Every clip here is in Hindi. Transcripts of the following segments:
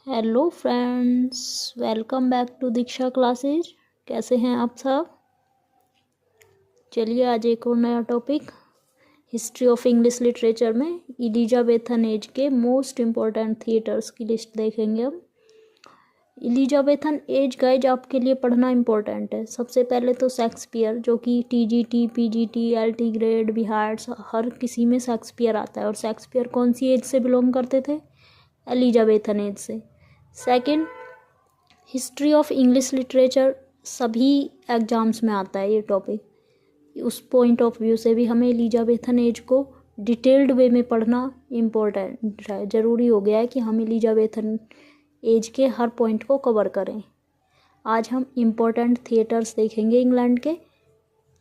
Hello friends, welcome back to Diksha classes. कैसे हैं आप सब? चलिए आज एक और नया topic history of English literature में एलिजाबेथन एज के मोस्ट इम्पॉर्टेंट थिएटर्स की लिस्ट देखेंगे हम। एलिजाबेथन एज गाइज आपके लिए पढ़ना इम्पोर्टेंट है। सबसे पहले तो शेक्सपियर, जो कि टीजीटी, पीजीटी, एलटी ग्रेड, बिहार्ड्स हर किसी में शेक्सपियर आता है। और शेक्सपियर कौन सी एज से बिलोंग करते थे? एलिजाबेथन एज से। Second, history of English literature सभी एग्जाम्स में आता है ये टॉपिक। उस पॉइंट ऑफ व्यू से भी हमें एलिजाबेथन एज को डिटेल्ड वे में पढ़ना इम्पोर्टेंट है। ज़रूरी हो गया है कि हम एलिजाबेथन एज के हर पॉइंट को कवर करें। आज हम इम्पोर्टेंट थिएटर्स देखेंगे इंग्लैंड के,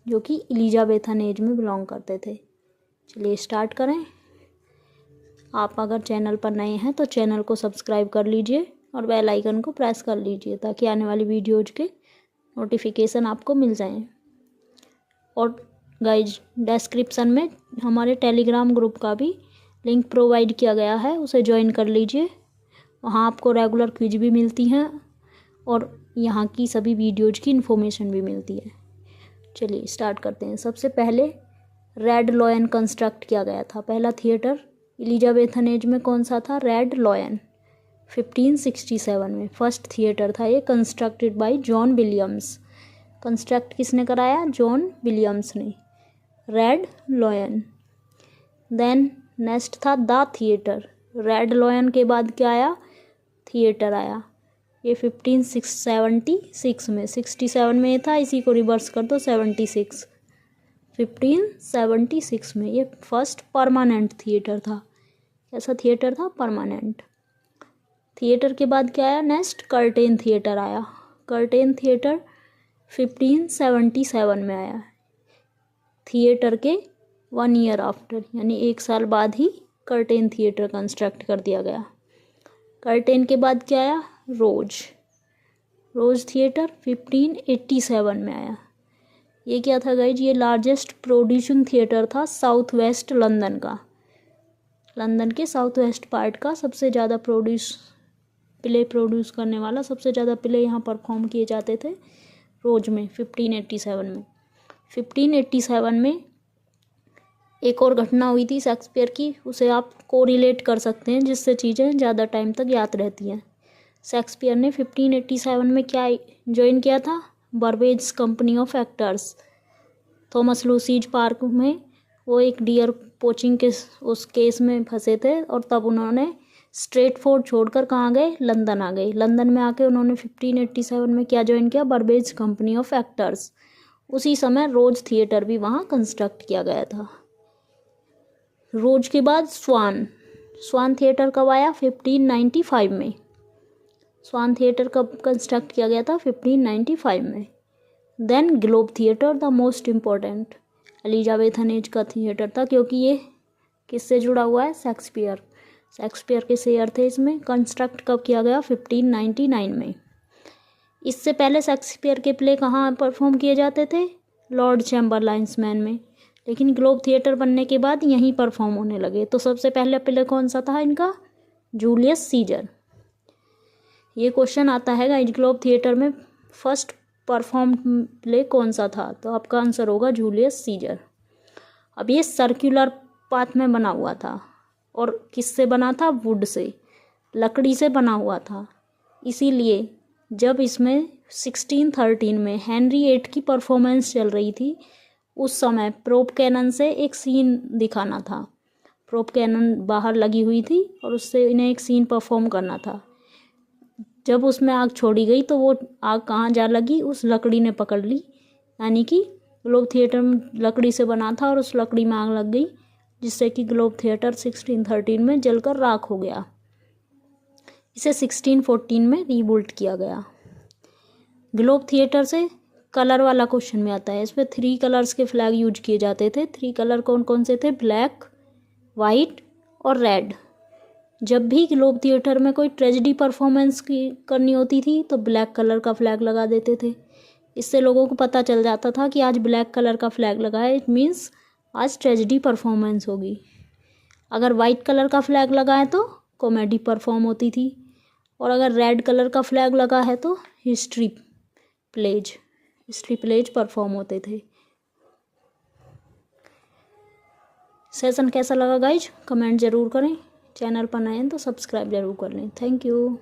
जो कि एलिजाबेथन एज में बिलोंग करते थे। चलिए स्टार्ट करें। आप अगर चैनल पर नए हैं तो चैनल को सब्सक्राइब कर लीजिए और बेल आइकन को प्रेस कर लीजिए ताकि आने वाली वीडियोज के नोटिफिकेशन आपको मिल जाएं। और गाइज डिस्क्रिप्शन में हमारे टेलीग्राम ग्रुप का भी लिंक प्रोवाइड किया गया है, उसे ज्वाइन कर लीजिए। वहाँ आपको रेगुलर क्विज भी मिलती हैं और यहाँ की सभी वीडियोज की इन्फॉर्मेशन भी मिलती है। चलिए स्टार्ट करते हैं। सबसे पहले रेड लॉयन कंस्ट्रक्ट किया गया था। पहला थिएटर एलिजाबेथन एज में कौन सा था? रेड लॉयन, 1567 में फर्स्ट थिएटर था ये, constructed by John Williams. Construct किसने कराया? जॉन विलियम्स ने, रेड लॉयन। देन नेक्स्ट था द थिएटर। रेड लॉयन के बाद क्या आया? थिएटर आया। ये 1576 में, 67 में था, इसी को रिवर्स कर दो 76, 1576 में ये फर्स्ट परमानेंट थिएटर था। कैसा थिएटर था? परमानेंट। थिएटर के बाद क्या आया? नेक्स्ट कर्टेन थिएटर आया। कर्टेन थिएटर 1577 में आया। थिएटर के 1 ईयर आफ्टर, यानी 1 साल बाद ही कर्टेन थिएटर कंस्ट्रक्ट कर दिया गया। कर्टेन के बाद क्या आया? रोज थिएटर 1587 में आया। ये क्या था गाइज? ये लार्जेस्ट प्रोड्यूसिंग थिएटर था साउथ वेस्ट लंदन का। लंदन के साउथ वेस्ट पार्ट का सबसे ज़्यादा प्ले प्रोड्यूस करने वाला, सबसे ज़्यादा प्ले यहाँ परफॉर्म किए जाते थे रोज में 1587 में। 1587 में एक और घटना हुई थी शेक्सपियर की, उसे आप कोरिलेट कर सकते हैं, जिससे चीज़ें ज़्यादा टाइम तक याद रहती हैं। शेक्सपियर ने 1587 में क्या ज्वाइन किया था? Burbage company of actors. Thomas Lucy's park में वो एक डियर पोचिंग के उस केस में फंसे थे और तब उन्होंने स्ट्रेटफोर्ड छोड़कर कहाँ गए? लंदन आ गए। लंदन में आके उन्होंने 1587 में क्या ज्वाइन किया? बर्बेज कंपनी ऑफ एक्टर्स। उसी समय रोज थिएटर भी वहाँ कंस्ट्रक्ट किया गया था। रोज के बाद स्वान थिएटर कब आया? 1595 में। स्वान थिएटर कब कंस्ट्रक्ट किया गया था? 1595 में। Then Globe theatre, the most important Elizabethan age का थिएटर था, क्योंकि ये किससे जुड़ा हुआ है? शेक्सपियर के शेयर थे इसमें। कंस्ट्रक्ट कब किया गया? 1599 में। इससे पहले शेक्सपियर के प्ले कहाँ परफॉर्म किए जाते थे? लॉर्ड चैम्बरलाइन्स मैन में। लेकिन ग्लोब थिएटर बनने के बाद यहीं परफॉर्म होने लगे। तो सबसे पहले प्ले कौन सा था इनका? Julius Caesar. ये क्वेश्चन आता है गाइस, ग्लोब थिएटर में फर्स्ट परफॉर्म प्ले कौन सा था? तो आपका आंसर होगा जूलियस सीजर। अब ये सर्कुलर पाथ में बना हुआ था और किससे बना था? वुड से, लकड़ी से बना हुआ था। इसीलिए जब इसमें 1613 में हेनरी 8 की परफॉर्मेंस चल रही थी, उस समय प्रोप कैनन से एक सीन दिखाना था। प्रोप कैनन बाहर लगी हुई थी और उससे इन्हें एक सीन परफॉर्म करना था। जब उसमें आग छोड़ी गई तो वो आग कहाँ जा लगी? उस लकड़ी ने पकड़ ली, यानी कि ग्लोब थिएटर में लकड़ी से बना था और उस लकड़ी में आग लग गई, जिससे कि ग्लोब थिएटर 1613 में जलकर राख हो गया। इसे 1614 में रीबिल्ड किया गया। ग्लोब थिएटर से कलर वाला क्वेश्चन में आता है। इसमें 3 कलर्स के फ्लैग यूज किए जाते थे। 3 कलर कौन कौन से थे? ब्लैक, वाइट और रेड। जब भी ग्लोब थिएटर में कोई ट्रेजेडी परफॉर्मेंस करनी होती थी तो ब्लैक कलर का फ्लैग लगा देते थे। इससे लोगों को पता चल जाता था कि आज ब्लैक कलर का फ्लैग लगा है, इट मीन्स आज ट्रेजेडी परफॉर्मेंस होगी। अगर वाइट कलर का फ्लैग लगाएं तो कॉमेडी परफॉर्म होती थी। और अगर रेड कलर का फ्लैग लगा है तो हिस्ट्री प्लेज परफॉर्म होते थे। सेशन कैसा लगा गाइज, कमेंट ज़रूर करें। चैनल पर नए हैं तो सब्सक्राइब ज़रूर कर लें। Thank you.